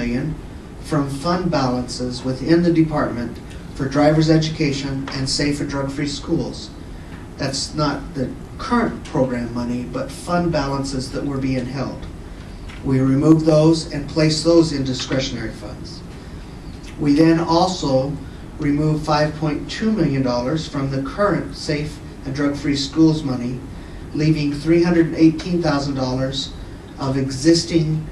million from fund balances within the department for driver's education and safe and drug-free schools. That's not the current program money, but fund balances that were being held. We removed those and placed those in discretionary funds. We then also removed $5.2 million from the current safe and drug-free schools money, leaving $318,000 of existing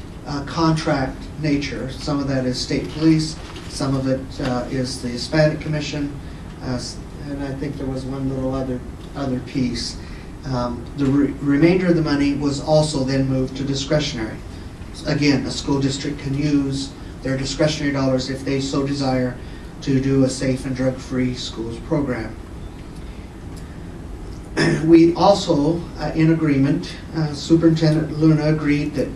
contract nature. Some of that is state police, some of it is the Hispanic Commission, and I think there was one little other piece. The remainder of the money was also then moved to discretionary. Again, a school district can use their discretionary dollars if they so desire to do a safe and drug-free schools program. We also, in agreement, Superintendent Luna agreed that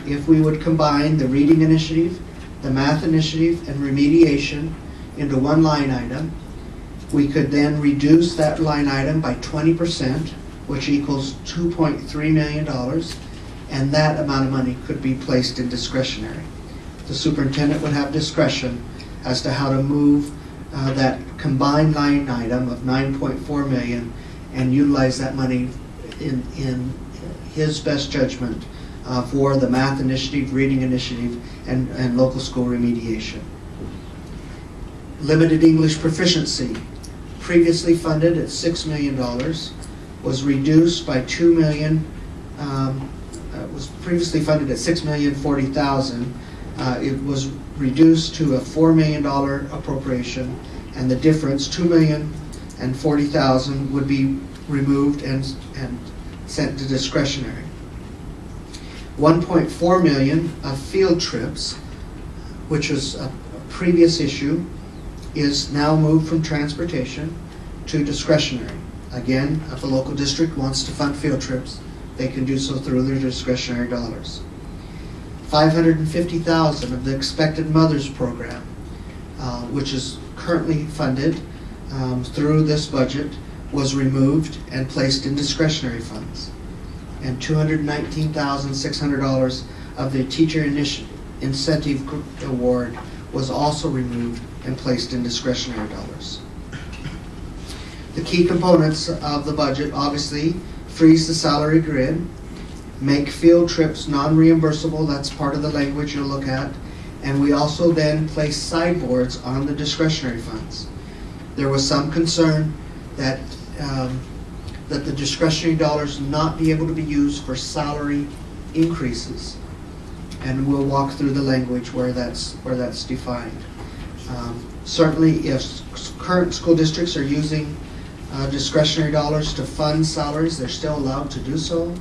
if we would combine the reading initiative, the math initiative, and remediation into one line item, we could then reduce that line item by 20%, which equals $2.3 million, and that amount of money could be placed in discretionary. The superintendent would have discretion as to how to move that combined line item of $9.4 million and utilize that money in his best judgment for the math initiative, reading initiative, and local school remediation. Limited English proficiency, previously funded at $6 million, was reduced by $2 million. Was previously funded at $6,040,000. It was reduced to a $4 million appropriation, and the difference, $2,040,000, would be removed and sent to discretionary. $1.4 million of field trips, which was a previous issue, is now moved from transportation to discretionary. Again, if a local district wants to fund field trips, they can do so through their discretionary dollars. $550,000 of the Expected Mothers Program, which is currently funded through this budget, was removed and placed in discretionary funds. And $219,600 of the Teacher Incentive Award was also removed and placed in discretionary dollars. The key components of the budget obviously freeze the salary grid, make field trips non-reimbursable, that's part of the language you'll look at, and we also then place sideboards on the discretionary funds. There was some concern that the discretionary dollars not be able to be used for salary increases, and we'll walk through the language where that's defined. Certainly, if current school districts are using discretionary dollars to fund salaries, they're still allowed to do so.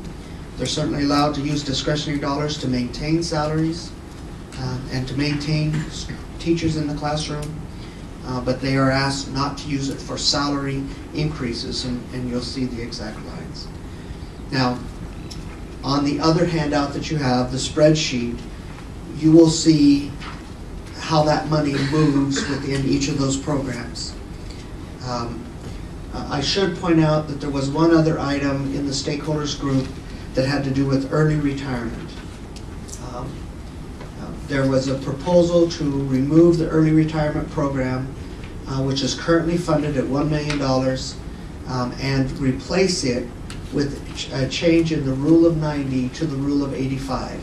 They're certainly allowed to use discretionary dollars to maintain salaries and to maintain teachers in the classroom, but they are asked not to use it for salary increases, and you'll see the exact lines. Now, on the other handout that you have, the spreadsheet, you will see how that money moves within each of those programs. I should point out that there was one other item in the stakeholders group that had to do with early retirement. There was a proposal to remove the early retirement program, which is currently funded at $1 million, and replace it with a change in the rule of 90 to the rule of 85.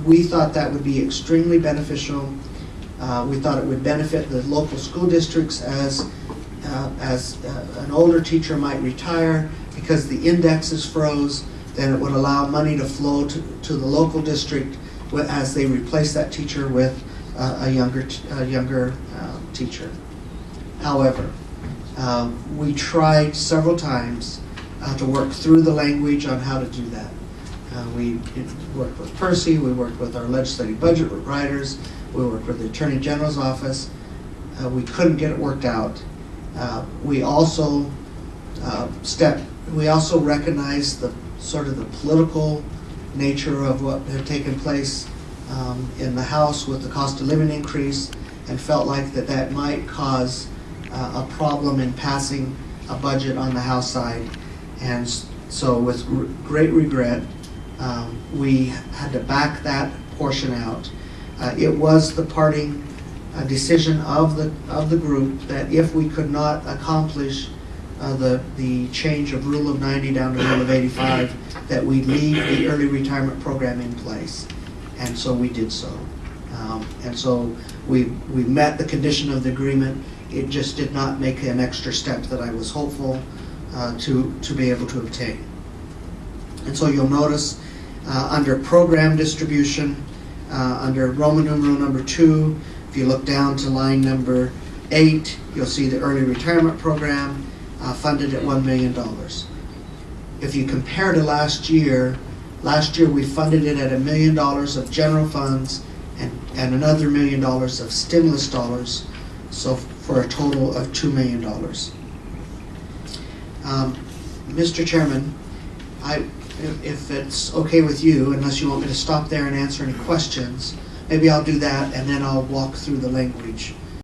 We thought that would be extremely beneficial. We thought it would benefit the local school districts as an older teacher might retire. Because the indexes froze, then it would allow money to flow to the local district as they replace that teacher with a younger teacher. However, we tried several times to work through the language on how to do that. We worked with Percy, we worked with our legislative budget writers, we worked with the Attorney General's office. We couldn't get it worked out. We also recognized the sort of the political nature of what had taken place in the House with the cost of living increase, and felt like that might cause a problem in passing a budget on the House side. And so with great regret, we had to back that portion out. It was the parting decision of the group that if we could not accomplish the change of Rule of 90 down to Rule of 85, that we leave the early retirement program in place. And so we did so. And so we met the condition of the agreement. It just did not make an extra step that I was hopeful to be able to obtain. And so you'll notice under program distribution, under Roman numeral number 2, if you look down to line number 8, you'll see the early retirement program funded at $1 million. If you compare to last year we funded it at $1 million of general funds and another $1 million of stimulus dollars, so for a total of $2 million. Mr. Chairman, if it's okay with you, unless you want me to stop there and answer any questions, maybe I'll do that and then I'll walk through the language